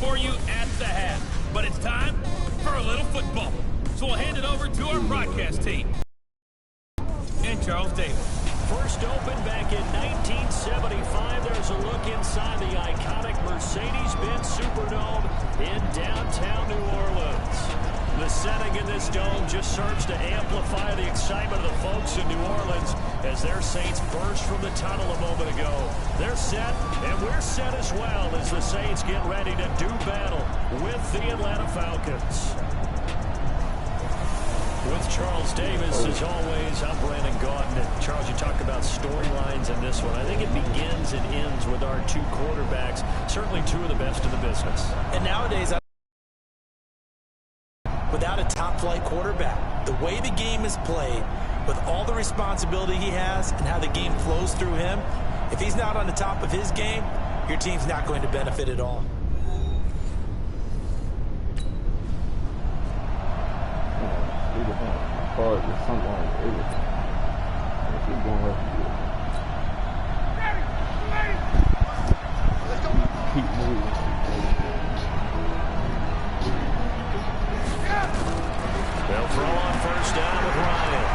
for you at the half. But it's time for a little football. So we'll hand it over to our broadcast team. And Charles Davis. First open back in 1975. There's a look inside the iconic Mercedes-Benz Superdome in downtown New Orleans. The setting in this dome just serves to amplify the excitement of the folks in New Orleans as their Saints burst from the tunnel a moment ago. They're set, and we're set as well as the Saints get ready to do battle with the Atlanta Falcons. With Charles Davis, as always, I'm Brandon Gaudin. And Charles, you talk about storylines in this one. I think it begins and ends with our two quarterbacks, certainly two of the best in the business. And nowadays, without a top-flight quarterback, the way the game is played, with all the responsibility he has and how the game flows through him, if he's not on the top of his game, your team's not going to benefit at all. Keep moving. They'll throw on first down with Ryan.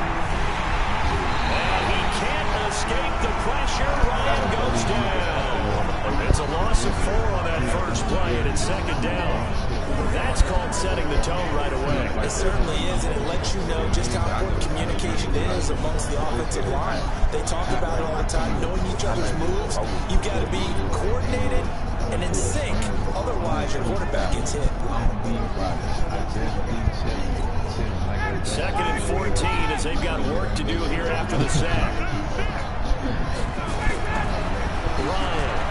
And he can't escape the pressure. Ryan goes down. It's a loss of 4 on that first play, and it's second down. That's called setting the tone right away. It certainly is, and it lets you know just how important communication is amongst the offensive line. They talk about it all the time, knowing each other's moves. You've got to be coordinated and in sync. Otherwise, your quarterback gets hit. Second and 14 as they've got work to do here after the sack. Ryan.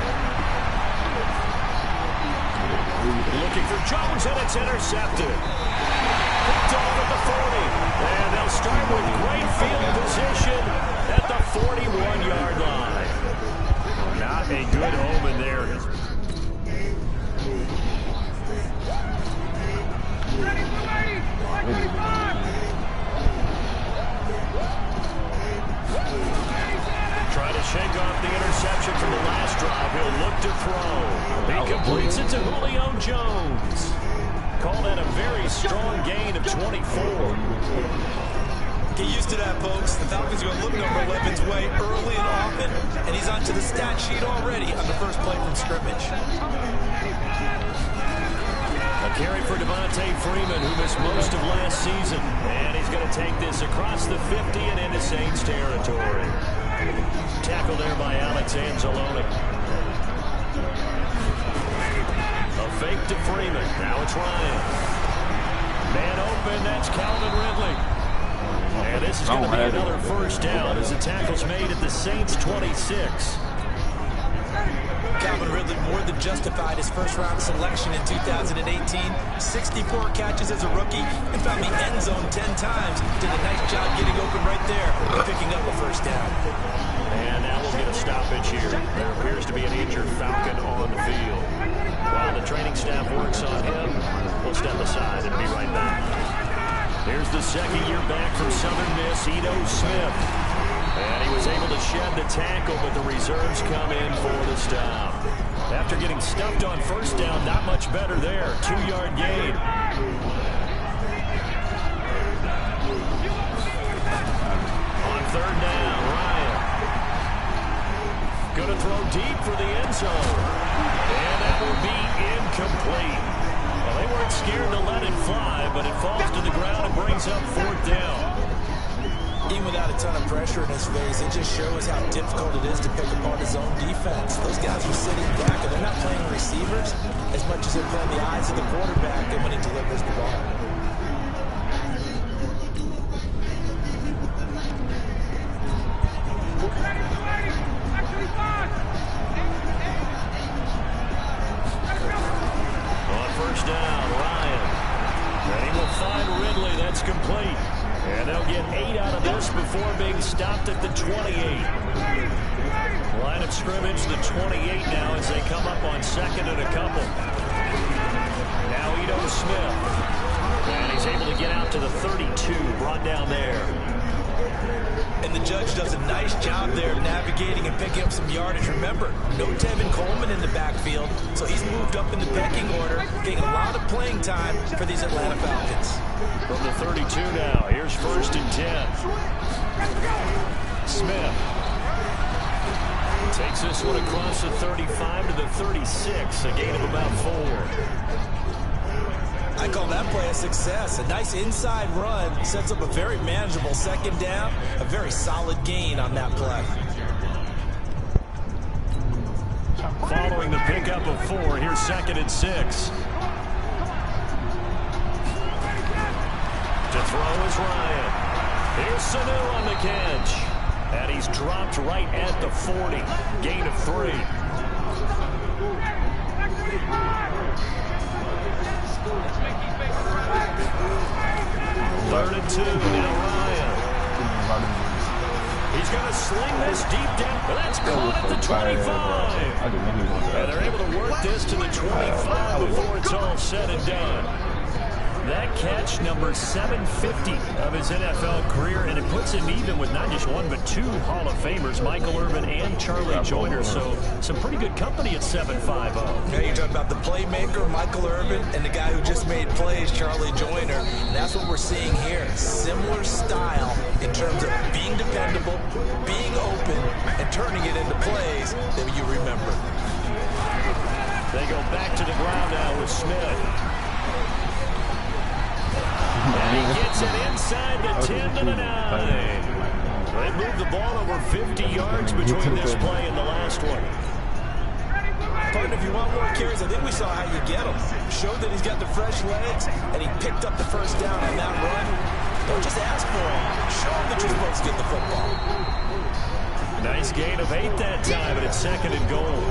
Looking for Jones, and it's intercepted. Picked off at the 40. And they'll start with great field position at the 41-yard line. Not a good omen there. Try to shake off the interception from the last drive. He'll look to throw. He completes it to Julio Jones. Call that a very strong gain of 24. Get used to that, folks. The Falcons are going to look number 11's way early and often, and he's onto the stat sheet already on the first play from scrimmage. A carry for Devontae Freeman, who missed most of last season. And he's going to take this across the 50 and into Saints territory. Tackled there by Alex Anzalone. A fake to Freeman. Now it's Ryan. Man open, that's Calvin Ridley. And this is going to be another first down as the tackle's made at the Saints 26. Calvin Ridley more than justified his first-round selection in 2018. 64 catches as a rookie and found the end zone 10 times. Did a nice job getting open right there and picking up a first down. And now we'll get a stoppage here. There appears to be an injured Falcon on the field. While the training staff works on him, we'll step aside and be right back. Here's the second year back from Southern Miss, Ito Smith. And he was able to shed the tackle, but the reserves come in for the stop. After getting stuffed on first down, not much better there. 2-yard gain. On third down, Ryan. Going to throw deep for the end zone. And that will be incomplete. Well, they weren't scared to let it fly, but it falls to the ground and brings up fourth down. Even without a ton of pressure in his face, it just shows how difficult it is to pick apart his own defense. Those guys are sitting back, and they're not playing receivers as much as they're playing the eyes of the quarterback and when he delivers the ball. On first down, Ryan. And he will find Ridley. That's complete. And they'll get 8 out of this before being stopped at the 28. Line of scrimmage, the 28 now as they come up on second and a couple. Now Ito Smith. And he's able to get out to the 32, brought down there. And the judge does a nice job there of navigating and picking up some yardage. Remember, no Tevin Coleman in the backfield, so he's moved up in the pecking order, getting a lot of playing time for these Atlanta Falcons. From the 32 now, here's 1st and 10. Smith takes this one across the 35 to the 36, a gain of about 4. I call that play a success. A nice inside run sets up a very manageable 2nd down, a very solid gain on that play. Following the pickup of 4, here's 2nd and 6. To throw is Ryan. Here's Sanu on the catch. And he's dropped right at the 40. Gain of 3. 3rd and 2. Now Ryan. He's going to sling this deep down. But that's caught at the 25. And they're able to work this to the 25 before it's all said and done. That catch, number 750 of his NFL career, and it puts him even with not just 1 but 2 Hall of Famers, Michael Irvin and Charlie Joyner. So some pretty good company at 750. Yeah, you're talking about the playmaker, Michael Irvin, and the guy who just made plays, Charlie Joyner. And that's what we're seeing here. Similar style in terms of being dependable, being open, and turning it into plays that you remember. They go back to the ground now with Smith. And he gets it inside the 10 to the 9. They moved the ball over 50 yards between this play and the last one. Partner, if you want more carries, I think we saw how you get him. Showed that he's got the fresh legs, and he picked up the 1st down on that run. Don't just ask for him. Show him that you're supposed to get the football. Nice gain of 8 that time, and it's 2nd and goal.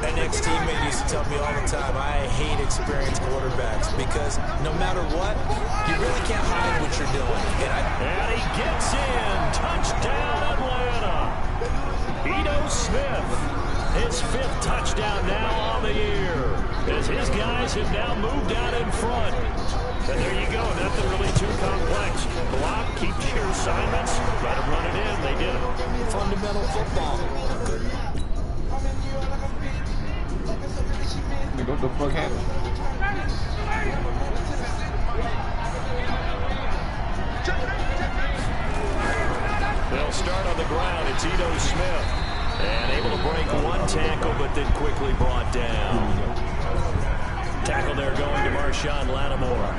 An ex-teammate used to tell me all the time, I hate experienced quarterbacks because no matter what, you really can't hide what you're doing. And he gets in. Touchdown, Atlanta. Ito Smith, his 5th touchdown now on the year, as his guys have now moved out in front. And there you go. Nothing really too complex. Block, keep your assignments, let them run it in. They did it. Fundamental football. What the fuck happened? They'll start on the ground. It's Ito Smith. And able to break 1 tackle, but then quickly brought down. Tackle there going to Marshawn Lattimore.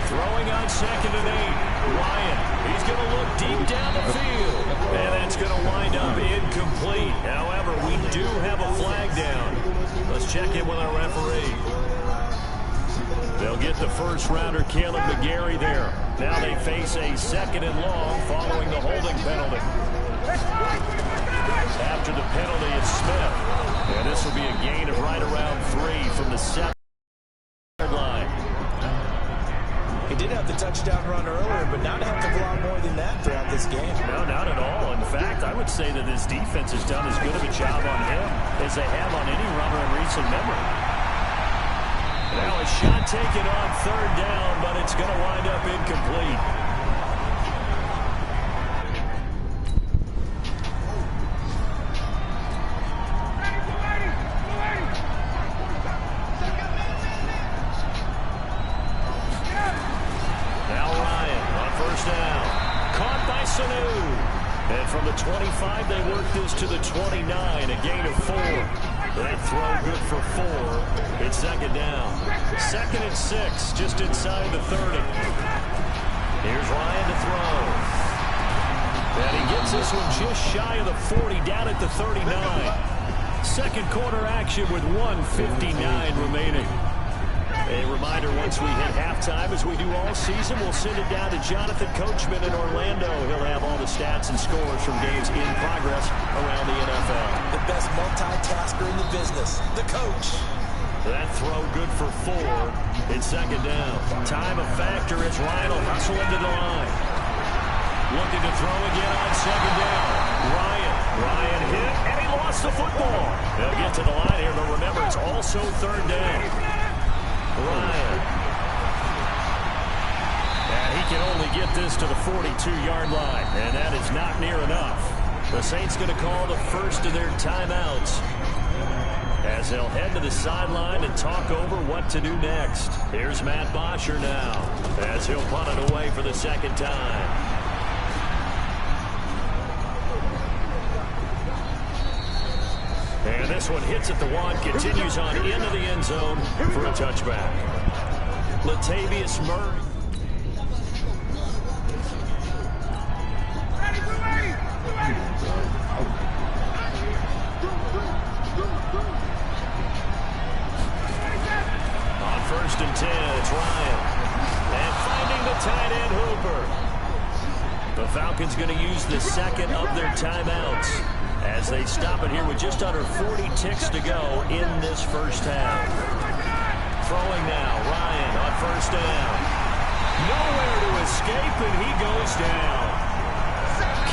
Throwing on 2nd and 8. Ryan, he's going to look deep down the field. And that's going to wind up incomplete. However, we do have a flag down. Let's check in with our referee. They'll get the 1st rounder, Caleb McGarry, there. Now they face a 2nd and long following the holding penalty. After the penalty, it's Smith. And this will be a gain of right around 3 from the 7-yard line. He did have the touchdown run earlier, but not a heck of a lot more than that throughout this game. No, not at all. In fact, I would say that this defense has done as good of a job on him as they have on any runner in recent memory. Now a shot taken on 3rd down, but it's going to wind up incomplete. And from the 25, they work this to the 29, a gain of 4. That throw good for 4. It's 2nd down. 2nd and 6, just inside the 30. Here's Ryan to throw. And he gets this one just shy of the 40, down at the 39. 2nd quarter action with 1:59 remaining. A reminder, once we hit halftime, as we do all season, we'll send it down to Jonathan Coachman in Orlando. He'll have all the stats and scores from games in progress around the NFL. The best multitasker in the business, the coach. That throw good for 4. It's 2nd down. Time a factor as Ryan will hustle into the line. Looking to throw again on 2nd down. Ryan hit, and he lost the football. They'll get to the line here, but remember, it's also third down. Ryan. And he can only get this to the 42-yard line, and that is not near enough. The Saints going to call the first of their timeouts as they'll head to the sideline and talk over what to do next. Here's Matt Bosher now as he'll punt it away for the second time. And this one hits at the one, continues on into the end zone for a touchback. Latavius Murray. On 1st and 10, it's Ryan. And finding the tight end Hooper. The Falcons going to use the second of their timeouts as they stop it here with just under 40 ticks to go in this first half. Throwing now, Ryan on 1st down. Nowhere to escape, and he goes down.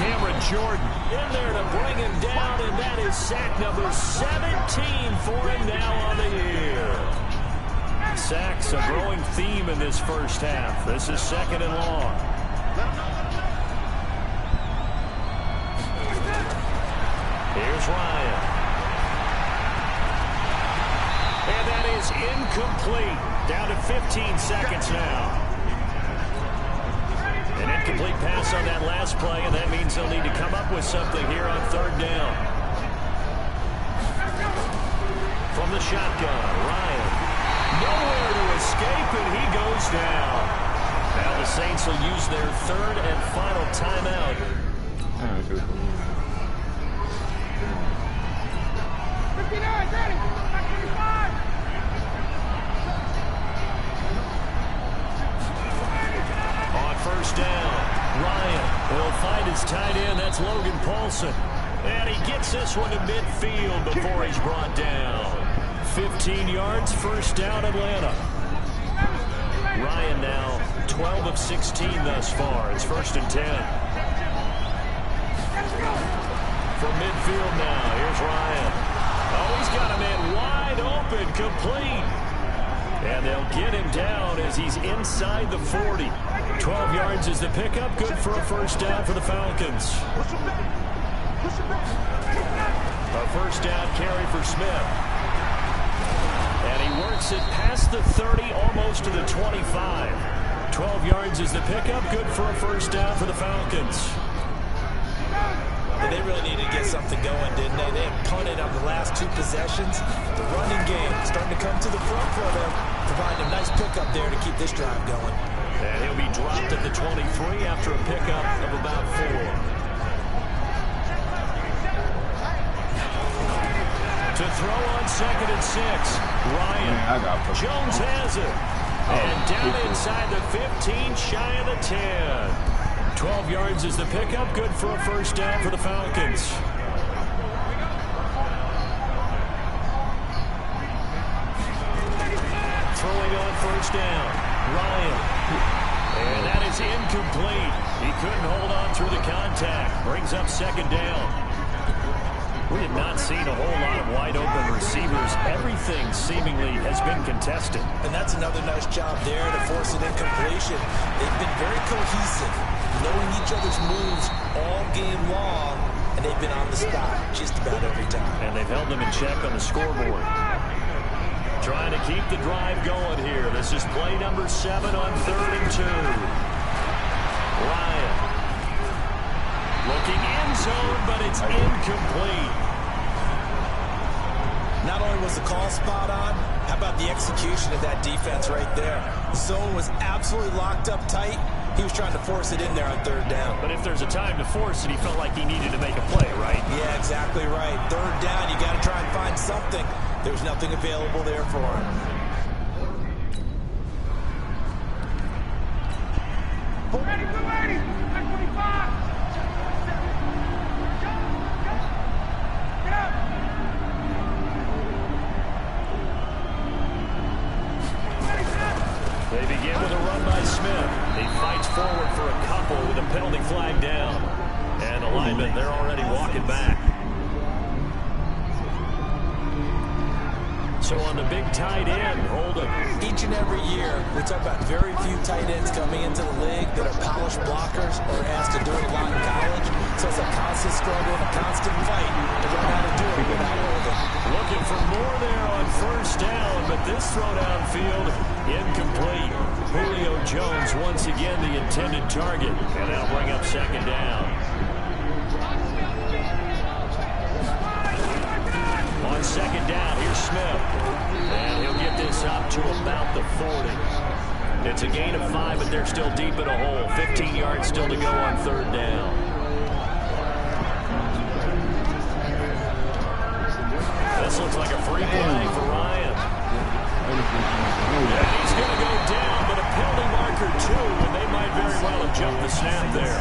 Cameron Jordan in there to bring him down, and that is sack number 17 for him now on the year. Sacks a growing theme in this first half. This is 2nd and long. Here's Ryan. And that is incomplete. Down to 15 seconds now. An incomplete pass on that last play, and that means they'll need to come up with something here on 3rd down. From the shotgun, Ryan. Nowhere to escape, and he goes down. Now the Saints will use their 3rd and final timeout. On 1st down, Ryan will find his tight end. That's Logan Paulson. And he gets this one to midfield before he's brought down. 15 yards, 1st down, Atlanta. Ryan now 12 of 16 thus far. It's 1st and 10. From midfield now, here's Ryan. Oh, he's got a man wide open, complete. And they'll get him down as he's inside the 40. 12 yards is the pickup, good for a 1st down for the Falcons. A 1st down carry for Smith. And he works it past the 30, almost to the 25. 12 yards is the pickup, good for a 1st down for the Falcons. And they really needed to get something going, didn't they? They had punted on the last 2 possessions. The running game starting to come to the front for them, providing a nice pickup there to keep this drive going. And he'll be dropped at the 23 after a pickup of about 4. To throw on 2nd and 6, Ryan. Jones has it. And down inside the 15, shy of the 10. 12 yards is the pickup, good for a 1st down for the Falcons. Throwing on 1st down, Ryan. And that is incomplete. He couldn't hold on through the contact. Brings up 2nd down. We have not seen a whole lot of wide-open receivers. Everything seemingly has been contested. And that's another nice job there to force an incompletion. They've been very cohesive, knowing each other's moves all game long, and they've been on the spot just about every time. And they've held them in check on the scoreboard. Trying to keep the drive going here. This is play number 7 on 3rd and 2. Ryan. Looking end zone, but it's incomplete. Not only was the call spot on, how about the execution of that defense right there? The zone was absolutely locked up tight. He was trying to force it in there on 3rd down. But if there's a time to force it, he felt like he needed to make a play, right? Yeah, exactly right. 3rd down, you got to try and find something. There was nothing available there for him. Ready, get ready. 25. They begin with a run by Smith. He fights forward for a couple with a penalty flag down. And the linemen, they're already walking back. So on the big tight end, Hold'em. Each and every year, we talk about very few tight ends coming into the league that are polished blockers or asked to do it a lot in college. So it's a constant struggle and a constant fight to learn how to do it without Hold'em. Looking for more there on first down, but this throw downfield incomplete. Julio Jones once again the intended target, and that'll bring up second down. On second down, here's Smith. And he'll get this up to about the 40. It's a gain of 5, but they're still deep in a hole. 15 yards still to go on third down. This looks like a free play for Ryan. And he's going to go down, but a penalty marker too, and they might very well have jumped the snap there.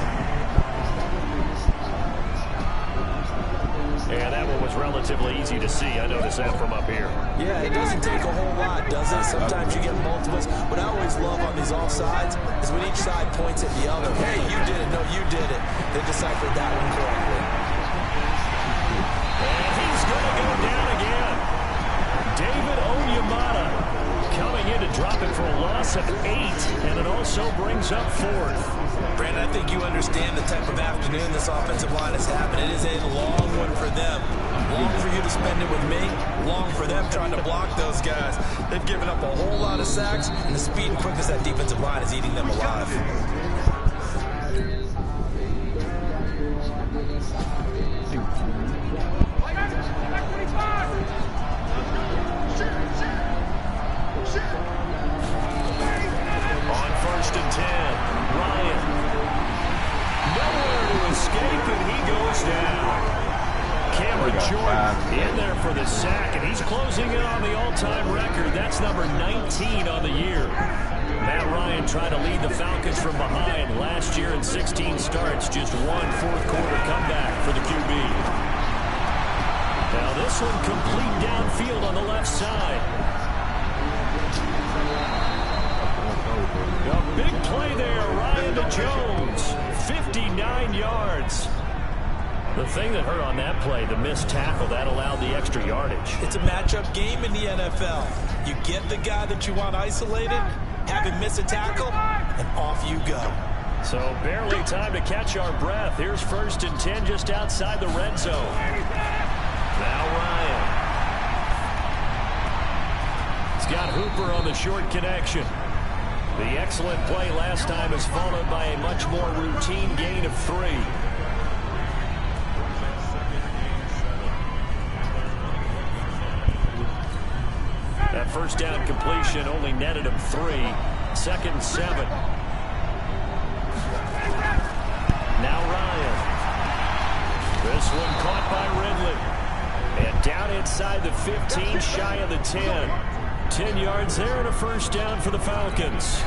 Yeah, that one was relatively easy to see. I noticed that from up here. Yeah, it doesn't take a whole lot, does it? Sometimes you get multiples. What I always love on these offsides is when each side points at the other. Hey, you did it. No, you did it. They deciphered that one correctly. And he's going to go down again. David Onyemata coming in to drop it for a loss of 8, and it also brings up 4th. Brandon, I think you understand the type of afternoon this offensive line is having. It is a long one for them. Long for you to spend it with me. Long for them trying to block those guys. They've given up a whole lot of sacks, and the speed and quickness of that defensive line is eating them alive. On first and 10, Ryan. Nowhere to escape, and he goes down. Cameron Jordan in there for the sack, and he's closing in on the all-time record. That's number 19 on the year. Matt Ryan trying to lead the Falcons from behind. Last year in 16 starts, just one fourth-quarter comeback for the QB. Now this one complete downfield on the left side. A big play there, Ryan to Jones. 59 yards. The thing that hurt on that play, the missed tackle, that allowed the extra yardage. It's a matchup game in the NFL. You get the guy that you want isolated, have him miss a tackle, and off you go. So barely time to catch our breath. Here's first and 10 just outside the red zone. Now Ryan. He's got Hooper on the short connection. The excellent play last time is followed by a much more routine gain of 3. That first down completion only netted him 3. Second and 7. Now Ryan. This one caught by Ridley. And down inside the 15, shy of the 10. 10 yards there and a first down for the Falcons.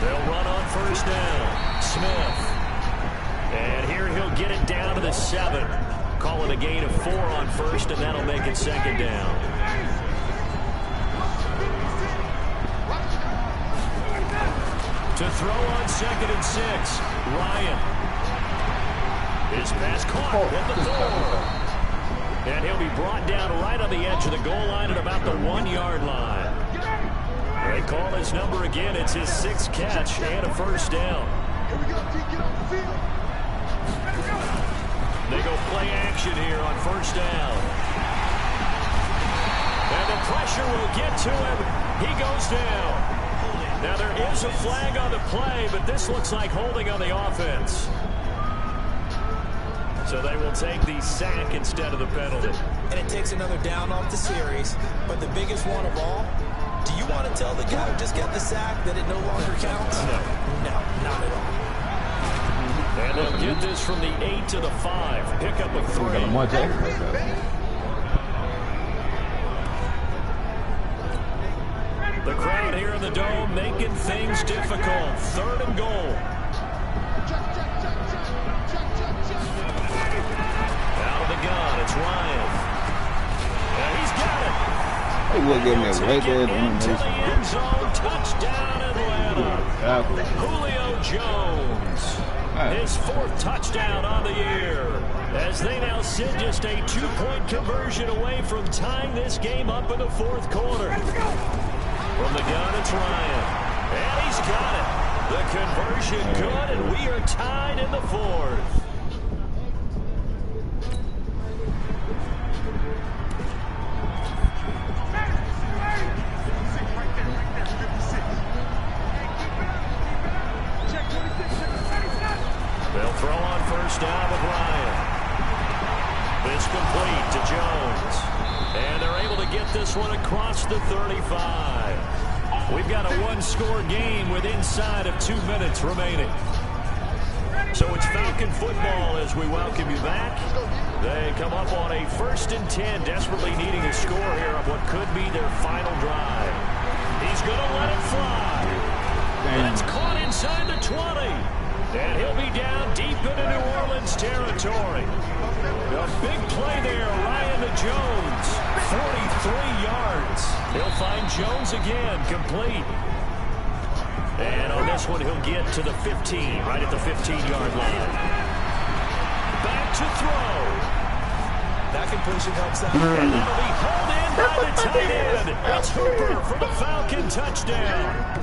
They'll run on first down. Smith. And here he'll get it down to the 7. Call it a gain of 4 on first, and that'll make it second down. To throw on second and 6, Ryan. His pass caught at the 4. And he'll be brought down right on the edge of the goal line at about the 1-yard line. They call his number again. It's his 6th catch and a first down. They go play action here on first down. And the pressure will get to him. He goes down. Now there is a flag on the play, but this looks like holding on the offense. So they will take the sack instead of the penalty. And it takes another down off the series. But the biggest one of all, do you want to tell the guy who just got the sack that it no longer counts? No. No, not at all. And they'll get this from the 8 to the 5. Pick up a 3. The crowd here in the Dome making things difficult. 3rd and goal. Out of the gun, it's Ryan. And he's got it. They would get me right there in into the end zone. Touchdown, Atlanta. Julio Jones. His 4th touchdown on the year. As they now sit just a 2-point conversion away from tying this game up in the 4th quarter. From the gun, it's Ryan. And he's got it. The conversion good, and we are tied in the 4th. They'll throw on first down with Ryan. This complete to Jones. And they're able to get this one across the 35. We've got a 1-score game with inside of 2 minutes remaining. So it's Falcon football as we welcome you back. They come up on a 1st and 10, desperately needing a score here of what could be their final drive. He's going to let it fly. That's caught inside the 20. And he'll be down deep into New Orleans territory. A big play there, Ryan to Jones. 43 yards. He'll find Jones again, complete. And on this one, he'll get to the 15, right at the 15-yard line. Back to throw. That completion helps out. And that'll be hauled in by the tight end. It's Hooper for the Falcon touchdown.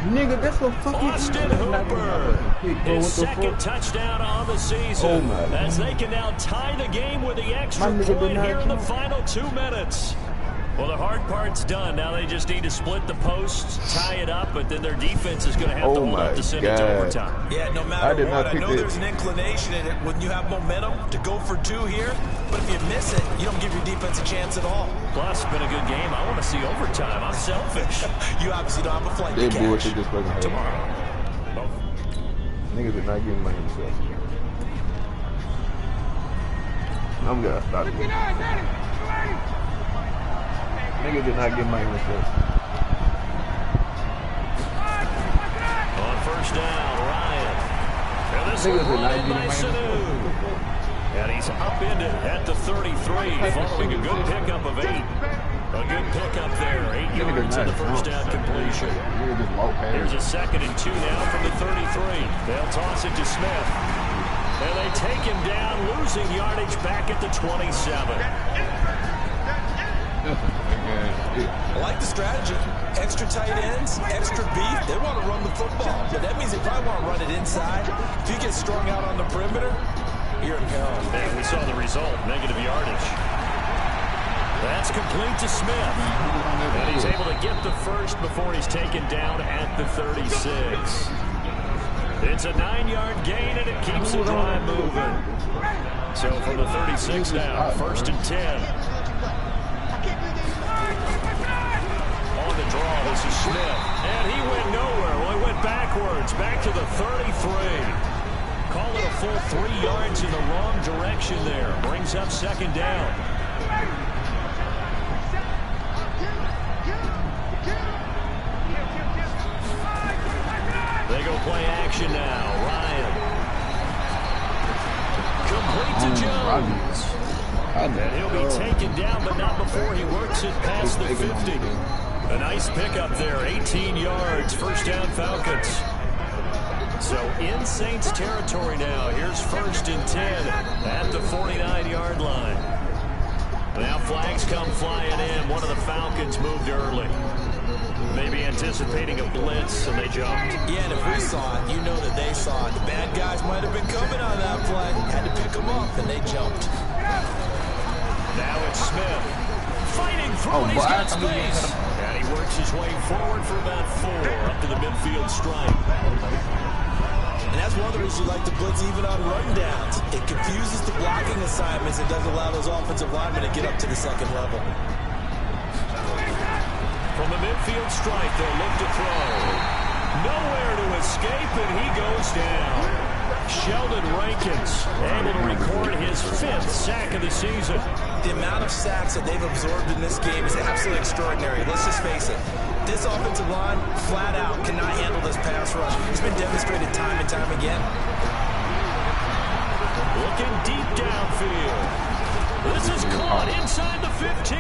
Nigga, that's what fucking Austin Hooper. His 2nd touchdown on the season. As they can now tie the game with the extra point here in the final 2 minutes. Well, the hard part's done. Now they just need to split the posts, tie it up, but then their defense is going to have to hold up to send it to overtime. Yeah, no matter what, I know there's an inclination in it when you have momentum to go for 2 here, but if you miss it, you don't give your defense a chance at all. Plus, it's been a good game. I want to see overtime. I'm selfish. You obviously don't have a flight to catch. Tomorrow. Niggas did not give money themselves. I'm going to start it. Niggas did not get money themselves. On first down, Ryan. And this is Ryan by Sanu. And he's upended at the 33, following a good pickup of 8. A good pickup there, 8 yards in the first down completion. Here's a 2nd and 2 now from the 33. They'll toss it to Smith. And they take him down, losing yardage back at the 27. I like the strategy. Extra tight ends, extra beef. They want to run the football, but that means they probably want to run it inside. If you get strung out on the perimeter, you're in peril. And we saw the result, negative yardage. That's complete to Smith. And he's able to get the first before he's taken down at the 36. It's a 9-yard gain, and it keeps the drive moving. So from the 36 now, 1st and 10. On the draw, this is Smith. And he went nowhere. Well, he went backwards, back to the 33. Call it a full 3 yards in the wrong direction there. Brings up 2nd down. They go play action now. Ryan. Complete to Jones. And he'll be taken down, but not before he works it past the 50. A nice pickup there, 18 yards, first down Falcons. So in Saints territory now, here's 1st and 10 at the 49-yard line. Now flags come flying in. One of the Falcons moved early. Maybe anticipating a blitz, and they jumped. Yeah, and if we saw it, you know that they saw it. The bad guys might have been coming on that play. Had to pick them up, and they jumped. Now it's Smith. Fighting through, and he's got space. And he works his way forward for about 4 up to the midfield stripe. And that's one of the reasons you like to blitz even on run downs. It confuses the blocking assignments. It doesn't allow those offensive linemen to get up to the 2nd level. From the midfield stripe, they'll look to throw. Nowhere to escape, and he goes down. Sheldon Rankins able to record his 5th sack of the season. The amount of sacks that they've absorbed in this game is absolutely extraordinary. Let's just face it. This offensive line, flat out, cannot handle this pass rush. It's been demonstrated time and time again. Looking deep downfield. This is caught inside the 15.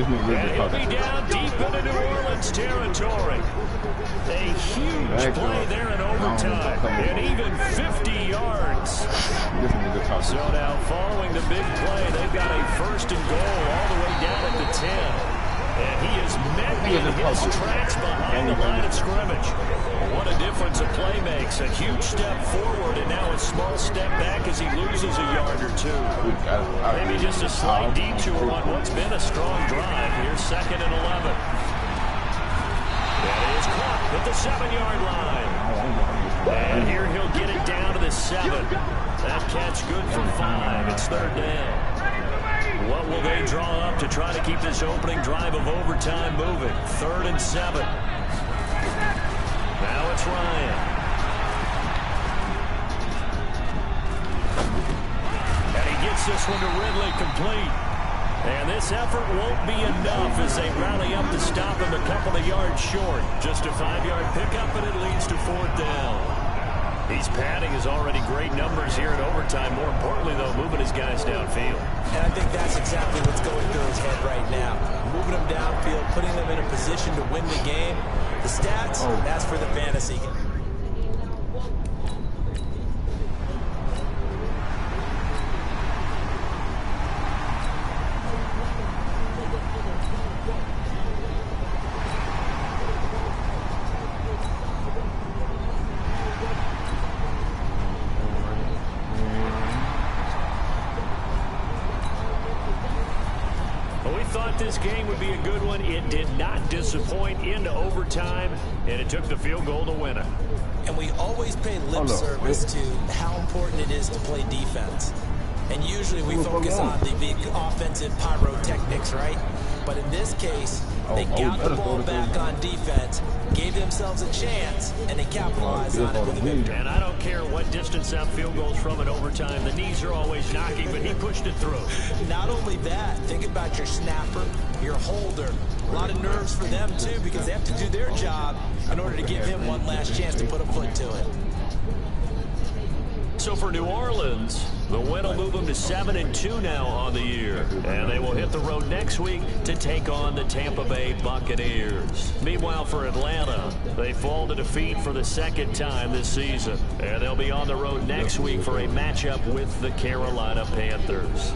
And he'll be down deep into New Orleans territory. A huge play there in overtime. And even 50 yards. So now following the big play, they've got a 1st and goal all the way down at the 10. And he is met in his tracks behind the line of scrimmage. What a difference a play makes. A huge step forward and now a small step back as he loses a yard or two. Maybe just a slight detour on what's been a strong drive. Here's 2nd and 11. That is caught at the 7-yard line. And here he'll get it down to the 7. That catch good for 5. It's 3rd down. What will they draw up to try to keep this opening drive of overtime moving? 3rd and 7. Now it's Ryan. And he gets this one to Ridley complete. And this effort won't be enough as they rally up to stop him a couple of yards short. Just a 5-yard pickup, and it leads to 4th down. He's padding his already great numbers here in overtime. More importantly, though, moving his guys downfield. And I think that's exactly what's going through his head right now. Moving them downfield, putting them in a position to win the game. The stats, that's for the fantasy. This game would be a good one. It did not disappoint into overtime, and it took the field goal to win it. And we always pay lip service to how important it is to play defense. And usually we focus on the big offensive pyrotechnics, right? But in this case, they got the ball back on defense, gave themselves a chance, and they capitalized on it with a victory. And I don't care what distance that field goes from in overtime. The knees are always knocking, but he pushed it through. Not only that, think about your snapper, your holder. A lot of nerves for them, too, because they have to do their job in order to give him one last chance to put a foot to it. So for New Orleans, the win will move them to 7-2 now on the year. And they will hit the road next week to take on the Tampa Bay Buccaneers. Meanwhile, for Atlanta, they fall to defeat for the 2nd time this season. And they'll be on the road next week for a matchup with the Carolina Panthers.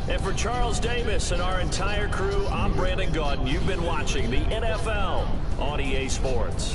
And for Charles Davis and our entire crew, I'm Brandon Gaudin. You've been watching the NFL on EA Sports.